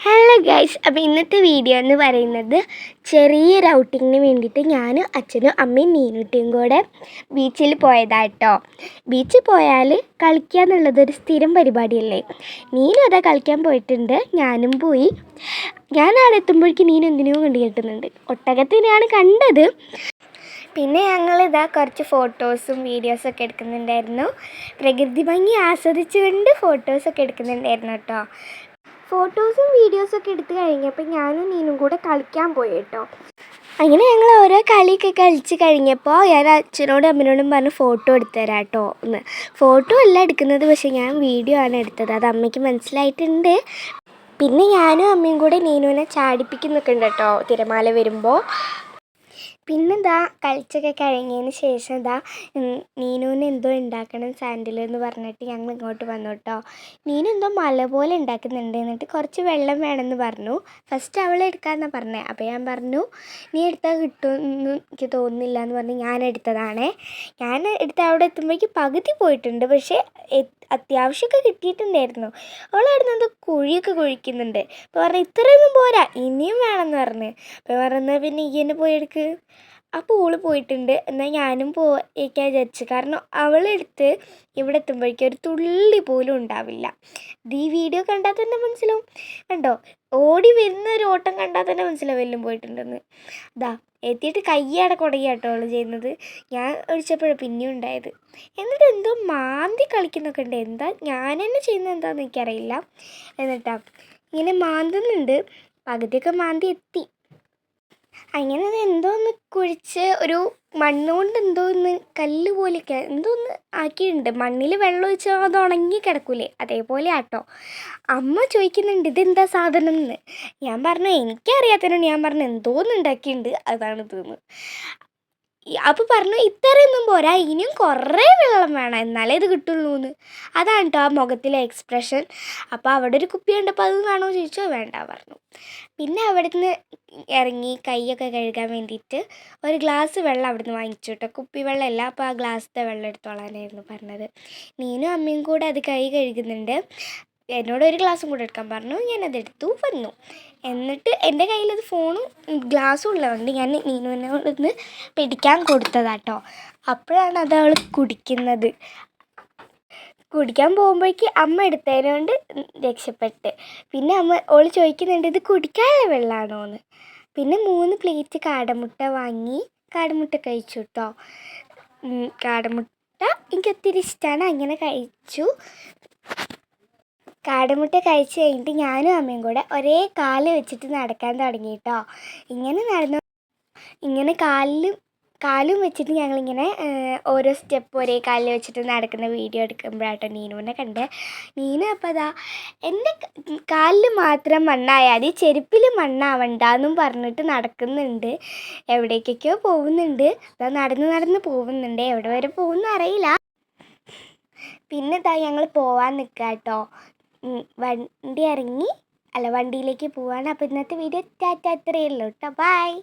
Hello guys, അപ്പോൾ ഇന്നത്തെ video എന്ന് പറയുന്നത് ചെറിയൊരു ഔട്ടിങ്ങിന് വേണ്ടിയിട്ട് ഞാനും അച്ഛനും അമ്മയും നീനുട്ടിയും കൂടെ ബീച്ചിൽ പോയതാട്ടോ. ബീച്ചിൽ പോയാൽ കളിക്കുക എന്നുള്ളത് ഒരു സ്ഥിരം പരിപാടിയല്ലേ. നീനും അതാ കളിക്കാൻ പോയിട്ടുണ്ട്, ഞാനും പോയി. ഞാൻ അവിടെ എത്തുമ്പോഴേക്കും നീനും എന്തിനോ കണ്ടു കിട്ടുന്നുണ്ട്. ഒട്ടകത്തിനെയാണ് കണ്ടത്. പിന്നെ ഞങ്ങളിതാ കുറച്ച് ഫോട്ടോസും വീഡിയോസൊക്കെ എടുക്കുന്നുണ്ടായിരുന്നു. പ്രകൃതി ഭംഗി ആസ്വദിച്ചുകൊണ്ട് ഫോട്ടോസൊക്കെ എടുക്കുന്നുണ്ടായിരുന്നു കേട്ടോ. ഫോട്ടോസും വീഡിയോസൊക്കെ എടുത്ത് കഴിഞ്ഞപ്പോൾ ഞാനും നീനും കൂടെ കളിക്കാൻ പോയി കേട്ടോ. അങ്ങനെ ഞങ്ങൾ ഓരോ കളിയൊക്കെ കളിച്ച് കഴിഞ്ഞപ്പോൾ ഞാൻ അച്ഛനോടും അമ്മനോടും പറഞ്ഞ് ഫോട്ടോ എടുത്തു തരാം കേട്ടോ എന്ന്. ഫോട്ടോ അല്ല എടുക്കുന്നത്, പക്ഷേ ഞാൻ വീഡിയോ ആണ് എടുത്തത്. അത് അമ്മയ്ക്ക് മനസ്സിലായിട്ടുണ്ട്. പിന്നെ ഞാനും അമ്മയും കൂടെ നീനുവിനെ ചാടിപ്പിക്കുന്നൊക്കെ ഉണ്ട് കേട്ടോ തിരമാല വരുമ്പോൾ. പിന്നെന്താ കളിച്ചൊക്കെ കഴിഞ്ഞതിന് ശേഷം നീനുവിന് എന്തോ ഉണ്ടാക്കണം സാൻഡിൽ എന്ന് പറഞ്ഞിട്ട് ഞങ്ങൾ ഇങ്ങോട്ട് വന്നു കേട്ടോ. നീനു എന്തോ മല പോലെ ഉണ്ടാക്കുന്നുണ്ട്. എന്നിട്ട് കുറച്ച് വെള്ളം വേണമെന്ന് പറഞ്ഞു. ഫസ്റ്റ് അവൾ എടുക്കാമെന്നാണ് പറഞ്ഞത്. അപ്പോൾ ഞാൻ പറഞ്ഞു, നീ എടുത്താൽ കിട്ടുമെന്ന് എനിക്ക് തോന്നുന്നില്ല എന്ന് പറഞ്ഞ് ഞാൻ എടുത്തതാണേ. ഞാൻ എടുത്ത് അവിടെ എത്തുമ്പോഴേക്ക് പകുതി പോയിട്ടുണ്ട്, പക്ഷേ അത്യാവശ്യമൊക്കെ കിട്ടിയിട്ടുണ്ടായിരുന്നു. അവളവിടെ നിന്ന് കുഴിയൊക്കെ കുഴിക്കുന്നുണ്ട്. അപ്പോൾ പറഞ്ഞു ഇത്രയൊന്നും പോരാ, ഇനിയും വേണമെന്ന് പറഞ്ഞ്. അപ്പോൾ പറഞ്ഞാൽ പിന്നെ ഈ തന്നെ പോയി എടുക്ക്. അപ്പോൾ ഓള് പോയിട്ടുണ്ട്. എന്നാൽ ഞാനും പോയിക്കാൻ വിചാരിച്ചു. കാരണം അവളെടുത്ത് ഇവിടെ എത്തുമ്പോഴേക്കും ഒരു തുള്ളി പോലും ഉണ്ടാവില്ല. ഇത് ഈ വീഡിയോ കണ്ടാൽ തന്നെ മനസ്സിലാവും. കണ്ടോ, ഓടി വരുന്ന ഒരു ഓട്ടം കണ്ടാൽ തന്നെ മനസ്സിലാവും എല്ലാം പോയിട്ടുണ്ടെന്ന്. എത്തിയിട്ട് കയ്യാടെ കുടയാട്ടോ അവൾ ചെയ്യുന്നത്. ഞാൻ ഒഴിച്ചപ്പോഴാണ് പിന്നെയും ഉണ്ടായത്. എന്നിട്ട് എന്തോ മാന്തി കളിക്കുന്നൊക്കെ ഉണ്ട്. എന്താ ഞാൻ തന്നെ ചെയ്യുന്നത് എന്താണെന്ന് എനിക്കറിയില്ല. എന്നിട്ടാ ഇങ്ങനെ മാന്തുന്നുണ്ട്. പകുതിയൊക്കെ മാന്തി എത്തി. അങ്ങനെ അത് എന്തോ ഒന്ന് കുഴിച്ച് ഒരു മണ്ണുകൊണ്ട് എന്തോ ഒന്ന് കല്ല് പോലെയൊക്കെ എന്തോ ഒന്ന് ആക്കിയിട്ടുണ്ട്. മണ്ണിൽ വെള്ളം ഒഴിച്ചാൽ അത് ഉണങ്ങി കിടക്കൂലേ, അതേപോലെ ആട്ടോ. അമ്മ ചോദിക്കുന്നുണ്ട് ഇതെന്താ സാധനം എന്ന്. ഞാൻ പറഞ്ഞു എനിക്കറിയാത്തതിനോട് ഞാൻ പറഞ്ഞു എന്തോന്ന് ഉണ്ടാക്കിയിട്ടുണ്ട് അതാണ് ഇതെന്ന്. അപ്പോൾ പറഞ്ഞു ഇത്രയൊന്നും പോരാ, ഇനിയും കുറേ വെള്ളം വേണം എന്നാലേ ഇത് കിട്ടുള്ളൂ എന്ന്. അതാണ് കേട്ടോ ആ മുഖത്തിലെ എക്സ്പ്രഷൻ. അപ്പോൾ അവിടെ ഒരു കുപ്പി കണ്ടപ്പോൾ അത് വേണോ ചോദിച്ചോ, വേണ്ട പറഞ്ഞു. പിന്നെ അവിടെ നിന്ന് ഇറങ്ങി കൈയൊക്കെ കഴുകാൻ വേണ്ടിയിട്ട് ഒരു ഗ്ലാസ് വെള്ളം അവിടെ നിന്ന് വാങ്ങിച്ചു കേട്ടോ. കുപ്പി വെള്ളമല്ല, അപ്പോൾ ആ ഗ്ലാസ്സിലെ വെള്ളം എടുത്തോളാനായിരുന്നു പറഞ്ഞത്. നീനും അമ്മയും കൂടെ അത് കൈ കഴുകുന്നുണ്ട്. എന്നോട് ഒരു ഗ്ലാസ്സും കൂടെ എടുക്കാൻ പറഞ്ഞു. ഞാനതെടുത്തു വന്നു. എന്നിട്ട് എൻ്റെ കയ്യിലത് ഫോണും ഗ്ലാസ്സും ഉള്ളതുകൊണ്ട് ഞാൻ നീനുവിനോടൊന്ന് പിടിക്കാൻ കൊടുത്തതാട്ടോ. അപ്പോഴാണ് അത് അവൾ കുടിക്കുന്നത്. കുടിക്കാൻ പോകുമ്പോഴേക്ക് അമ്മ എടുത്തതിനെ കൊണ്ട് രക്ഷപ്പെട്ട്. പിന്നെ ഓൾ ചോദിക്കുന്നുണ്ട് ഇത് കുടിക്കാനുള്ള വെള്ളമാണോ എന്ന്. പിന്നെ 3 പ്ലേറ്റ് കാടമുട്ട വാങ്ങി കാടമുട്ട കഴിച്ചു കേട്ടോ. കാടമുട്ട എനിക്ക് ഒത്തിരി ഇഷ്ടമാണ്, അങ്ങനെ കഴിച്ചു. കാടമുട്ട കഴിച്ച് കഴിഞ്ഞിട്ട് ഞാനും അമ്മയും കൂടെ ഒരേ കാല് വെച്ചിട്ട് നടക്കാൻ തുടങ്ങി കേട്ടോ. ഇങ്ങനെ കാലും വെച്ചിട്ട് ഞങ്ങളിങ്ങനെ ഓരോ സ്റ്റെപ്പ് ഒരേ കാലിൽ വെച്ചിട്ട് നടക്കുന്ന വീഡിയോ എടുക്കുമ്പോഴാട്ടോ നീനുവിനെ കണ്ട്. നീനു അപ്പോൾ എൻ്റെ കാലിൽ മാത്രം മണ്ണായാൽ മതി, ചെരുപ്പിൽ മണ്ണാവണ്ടെന്നും പറഞ്ഞിട്ട് നടക്കുന്നുണ്ട്. എവിടേക്കൊക്കെയോ പോകുന്നുണ്ട്. നടന്ന് പോകുന്നുണ്ട്. എവിടെ വരെ പോകുമെന്ന് അറിയില്ല. പിന്നെ ഞങ്ങൾ പോവാൻ നിൽക്കുക കേട്ടോ. വണ്ടിയിലേക്ക് പോവാണ്. അപ്പോൾ ഇന്നത്തെ വീഡിയോ ടാറ്റ, അത്രയേ ഉള്ളൂ കേട്ടോ. ബൈ.